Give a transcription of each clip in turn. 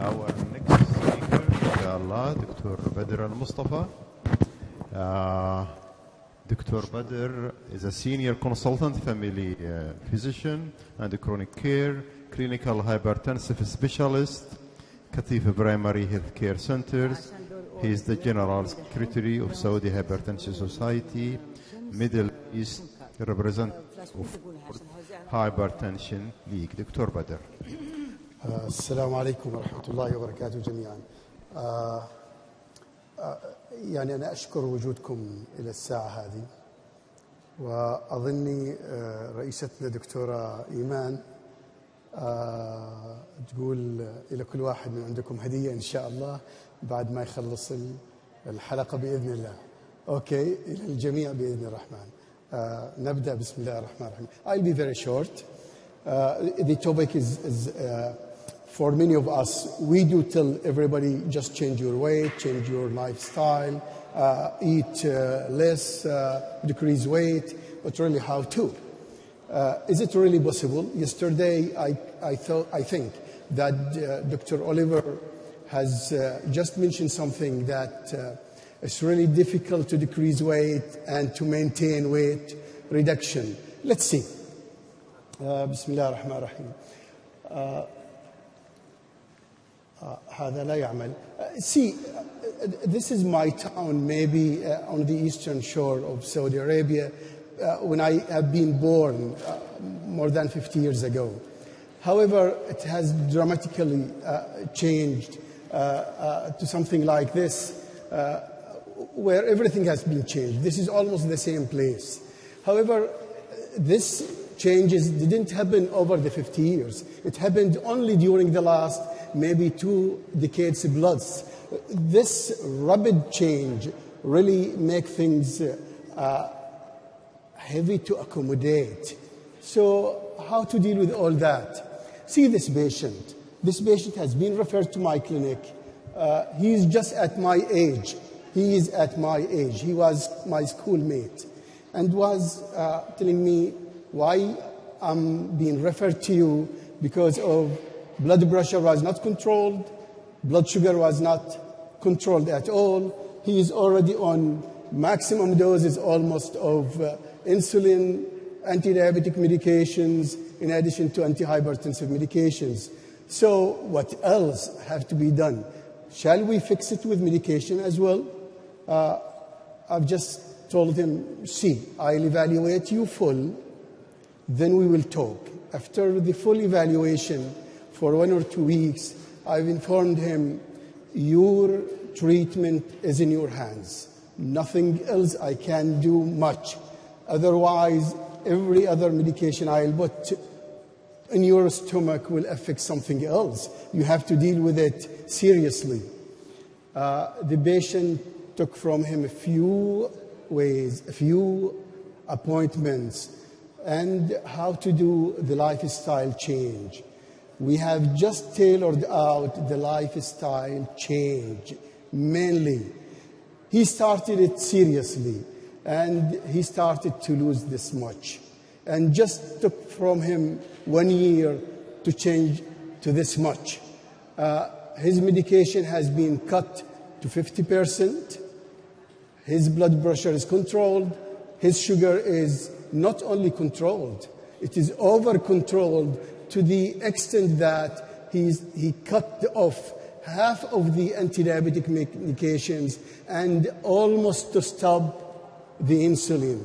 Our next speaker, inshallah, Dr. Badr al-Mustafa. Dr. Badr is a senior consultant, family physician and chronic care, clinical hypertensive specialist, Katifa Primary Health Care Centers. He is the General Secretary of Saudi Hypertension Society, Middle East representative of Hypertension League. Dr. Badr. السلام عليكم ورحمة الله وبركاته جميعا. يعني أنا أشكر وجودكم إلى الساعة هذه، وأظني رئيستنا دكتورة إيمان تقول إلى كل واحد من عندكم هدية إن شاء الله بعد ما يخلص الحلقة بإذن الله. أوكي، إلى الجميع بإذن الرحمن. نبدأ بسم الله الرحمن الرحيم. I'll be very short. The topic is for many of us, we do tell everybody just change your weight, change your lifestyle, eat less, decrease weight, but really how to? Is it really possible? Yesterday, I think that Dr. Oliver has just mentioned something that it's really difficult to decrease weight and to maintain weight reduction. Let's see. بسم الله الرحمن الرحيم. هذا لا يعمل. See, this is my town, maybe on the eastern shore of Saudi Arabia, when I have been born more than 50 years ago. However, it has dramatically changed to something like this, where everything has been changed. This is almost the same place. However, this changes didn't happen over the 50 years. It happened only during the last maybe 2 decades plus. This rapid change really makes things heavy to accommodate. So how to deal with all that? See this patient. This patient has been referred to my clinic. He is just at my age. He is at my age. He was my schoolmate and was telling me why I'm being referred to you because of blood pressure was not controlled, blood sugar was not controlled at all. He is already on maximum doses almost of insulin, anti-diabetic medications, in addition to antihypertensive medications. So what else have to be done? Shall we fix it with medication as well? I've just told him, see, I'll evaluate you full, then we will talk. After the full evaluation, for 1 or 2 weeks, I've informed him, your treatment is in your hands. Nothing else I can do much. Otherwise, every other medication I'll put in your stomach will affect something else. You have to deal with it seriously. The patient took from him a few ways, a few appointments, and how to do the lifestyle change. We have just tailored out the lifestyle change, mainly. He started it seriously, and he started to lose this much. And just took from him 1 year to change to this much. His medication has been cut to 50%. His blood pressure is controlled. His sugar is not only controlled, it is over-controlled to the extent that he cut off half of the anti-diabetic medications and almost to stop the insulin.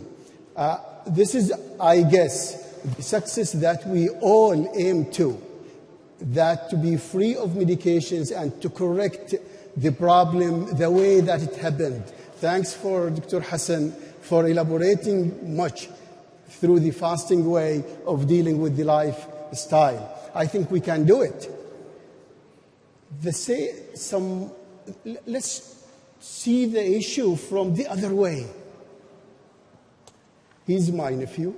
This is, I guess, the success that we all aim to, that to be free of medications and to correct the problem the way that it happened. Thanks for Dr. Hassan for elaborating much through the fasting way of dealing with the lifestyle. I think we can do it. Let's see the issue from the other way. He's my nephew.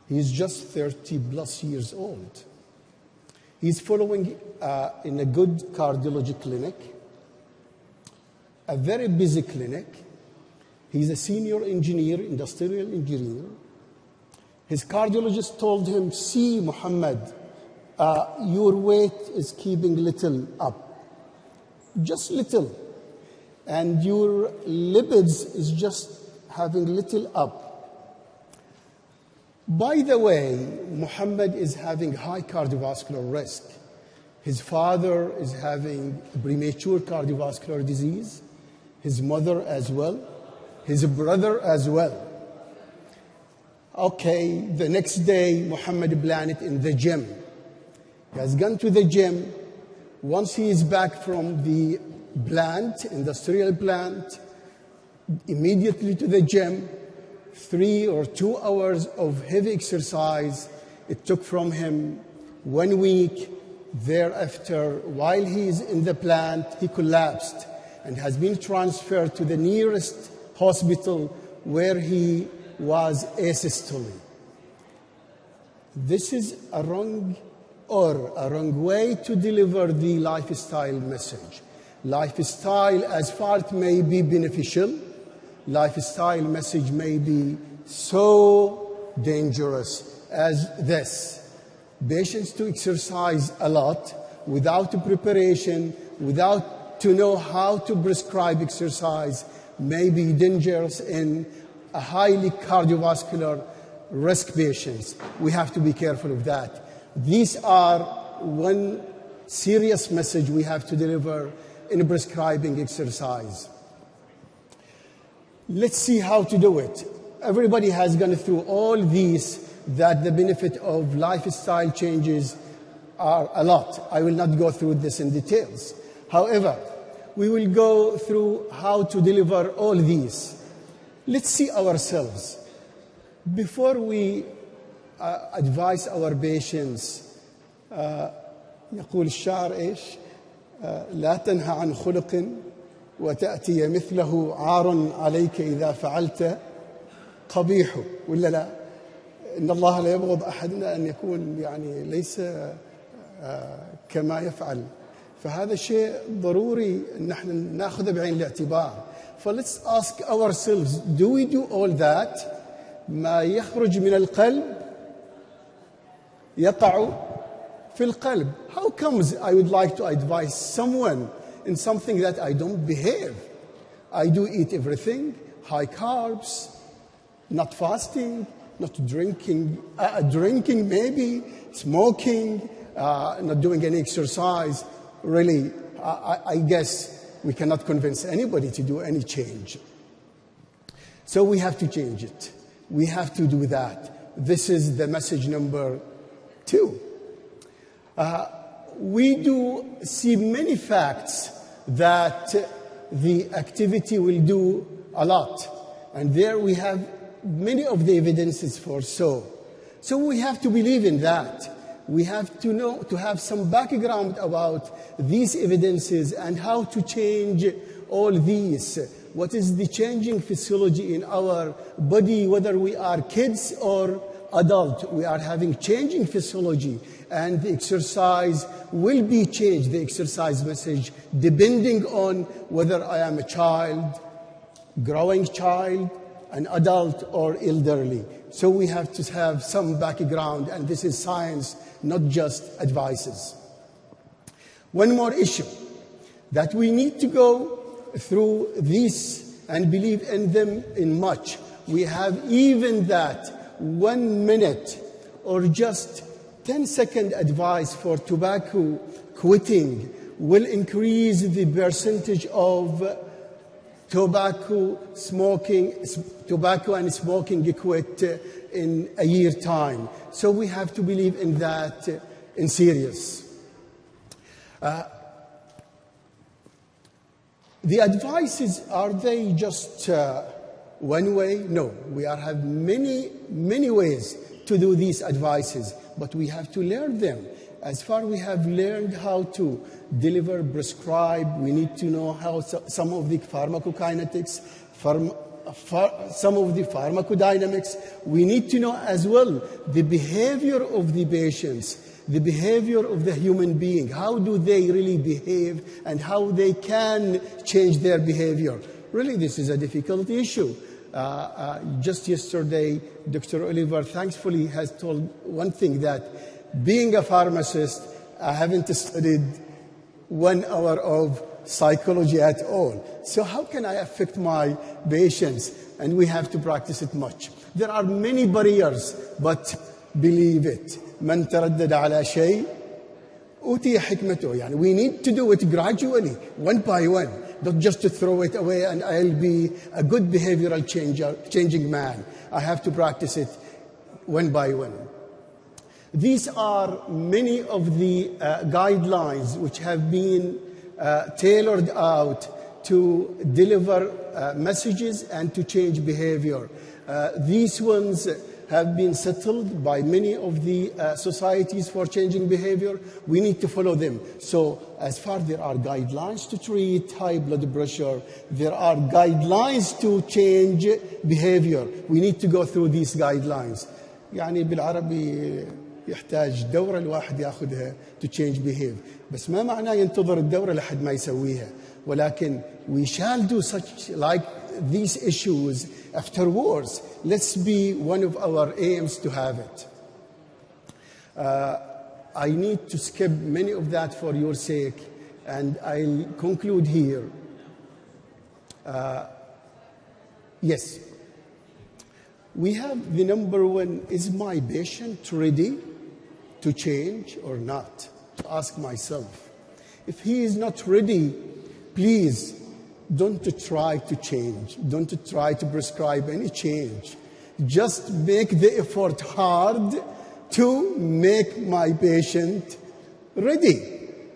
He's just 30 plus years old. He's following in a good cardiology clinic, a very busy clinic. He's a senior engineer, industrial engineer. His cardiologist told him, see, Muhammad, your weight is keeping little up, just little, and your lipids is just having little up. By the way, Muhammad is having high cardiovascular risk. His father is having premature cardiovascular disease, his mother as well, his brother as well. Okay, the next day, Muhammad planned it in the gym. He has gone to the gym. Once he is back from the plant, industrial plant, immediately to the gym, 3 or 2 hours of heavy exercise. It took from him 1 week. Thereafter, while he is in the plant, he collapsed and has been transferred to the nearest hospital where he was asystole. This is a wrong way to deliver the lifestyle message. Lifestyle, as far as it may be beneficial, lifestyle message may be so dangerous as this. Patients to exercise a lot without preparation, without to know how to prescribe exercise, may be dangerous in a highly cardiovascular risk patients. We have to be careful of that. These are one serious message we have to deliver in prescribing exercise. Let's see how to do it. Everybody has gone through all these, that the benefit of lifestyle changes are a lot. I will not go through this in details. However, we will go through how to deliver all these. Let's see ourselves. Before we advise our patients, يقول الشاعر إيش؟ لا تنهى عن خلق وتأتي مثله عار عليك إذا فعلت قبيح، ولا لا؟ إن الله لا يبغض أحدنا أن يكون يعني ليس كما يفعل. فهذا شيء ضروري أن نحن نأخذه بعين الاعتبار. So let's ask ourselves, do we do all that? ما يخرج من القلب يقع في القلب. How comes I would like to advise someone in something that I don't behave? I do eat everything, high carbs, not fasting, not drinking, drinking maybe, smoking, not doing any exercise. Really, I guess we cannot convince anybody to do any change. So we have to change it. We have to do that. This is the message number 2. We do see many facts that the activity will do a lot. And there we have many of the evidences for so. So we have to believe in that. We have to know, to have some background about these evidences and how to change all these. What is the changing physiology in our body, whether we are kids or adult? We are having changing physiology, and the exercise will be changed, the exercise message, depending on whether I am a child, growing child, an adult, or elderly. So we have to have some background, and this is science, not just advices. One more issue, that we need to go through these and believe in them in much. We have even that 1 minute or just 10-second advice for tobacco quitting will increase the percentage of tobacco and smoking quit in a year time. So we have to believe in that in serious. The advices, are they just one way? No, we have many ways to do these advices, but we have to learn them. As far we have learned how to deliver, prescribe, we need to know how some of the pharmacokinetics, some of the pharmacodynamics. We need to know as well the behavior of the patients, the behavior of the human being. How do they really behave and how they can change their behavior? Really, this is a difficult issue. Just yesterday, Dr. Oliver thankfully has told one thing, that being a pharmacist, I haven't studied 1 hour of psychology at all. So how can I affect my patients? And we have to practice it much. There are many barriers, but believe it. من تردد على شيء أوتي حكمته. يعني we need to do it gradually, one by one. Not just to throw it away and I'll be a good behavioral changing man. I have to practice it one by one. These are many of the guidelines which have been tailored out to deliver messages and to change behavior. These ones have been settled by many of the societies for changing behavior. We need to follow them. So as far there are guidelines to treat high blood pressure, there are guidelines to change behavior. We need to go through these guidelines. يعني بالعربي يحتاج دورة الواحد ياخذها to change behave. بس ما معناه ينتظر الدورة لحد ما يسويها. ولكن we shall do such like these issues afterwards. Let's be one of our aims to have it. I need to skip many of that for your sake, and I'll conclude here. Yes. We have the number one, is my patient ready to change or not? To ask myself. If he is not ready, please don't try to change. Don't try to prescribe any change. Just make the effort hard to make my patient ready.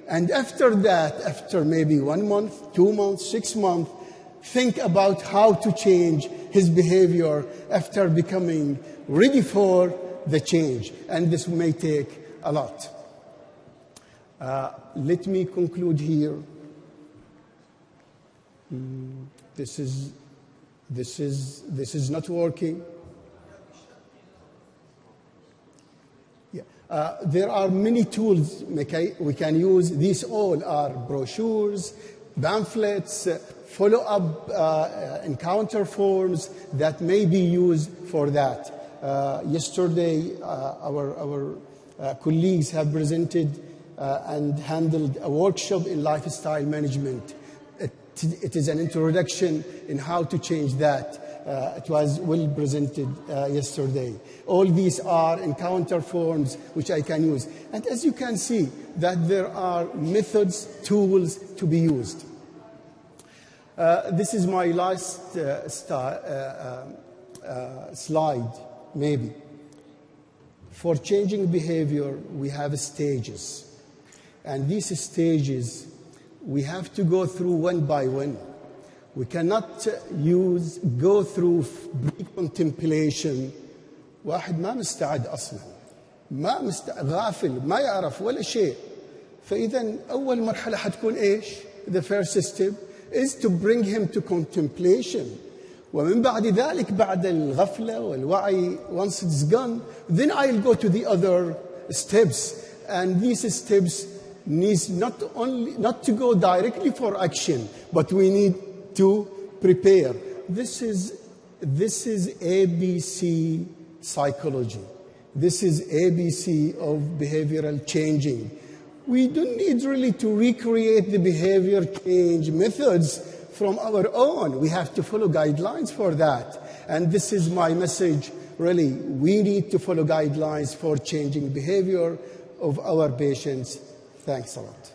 And after that, after maybe 1 month, 2 months, 6 months, think about how to change his behavior after becoming ready for the change. And this may take a lot. Let me conclude here. This is not working. Yeah. There are many tools we can use. These all are brochures, pamphlets, follow-up encounter forms that may be used for that. Yesterday, our colleagues have presented and handled a workshop in lifestyle management. It is an introduction in how to change that. It was well presented yesterday. All these are encounter forms which I can use. And as you can see, that there are methods, tools to be used. This is my last slide, maybe. For changing behavior, we have stages. And these stages, we have to go through one by one. We cannot go through contemplation. واحد ما مستعد أصلا، غافل، ما يعرف ولا شيء. فإذا أول مرحلة حتكون إيش؟ The first step is to bring him to contemplation. ومن بعد ذلك بعد الغفلة والوعي, once it's gone, then I'll go to the other steps. And these steps needs not to go directly for action, but we need to prepare. This is ABC psychology. This is ABC of behavioral changing. We don't need really to recreate the behavior change methods from our own. We have to follow guidelines for that. And this is my message, really. We need to follow guidelines for changing behavior of our patients. Thanks a lot.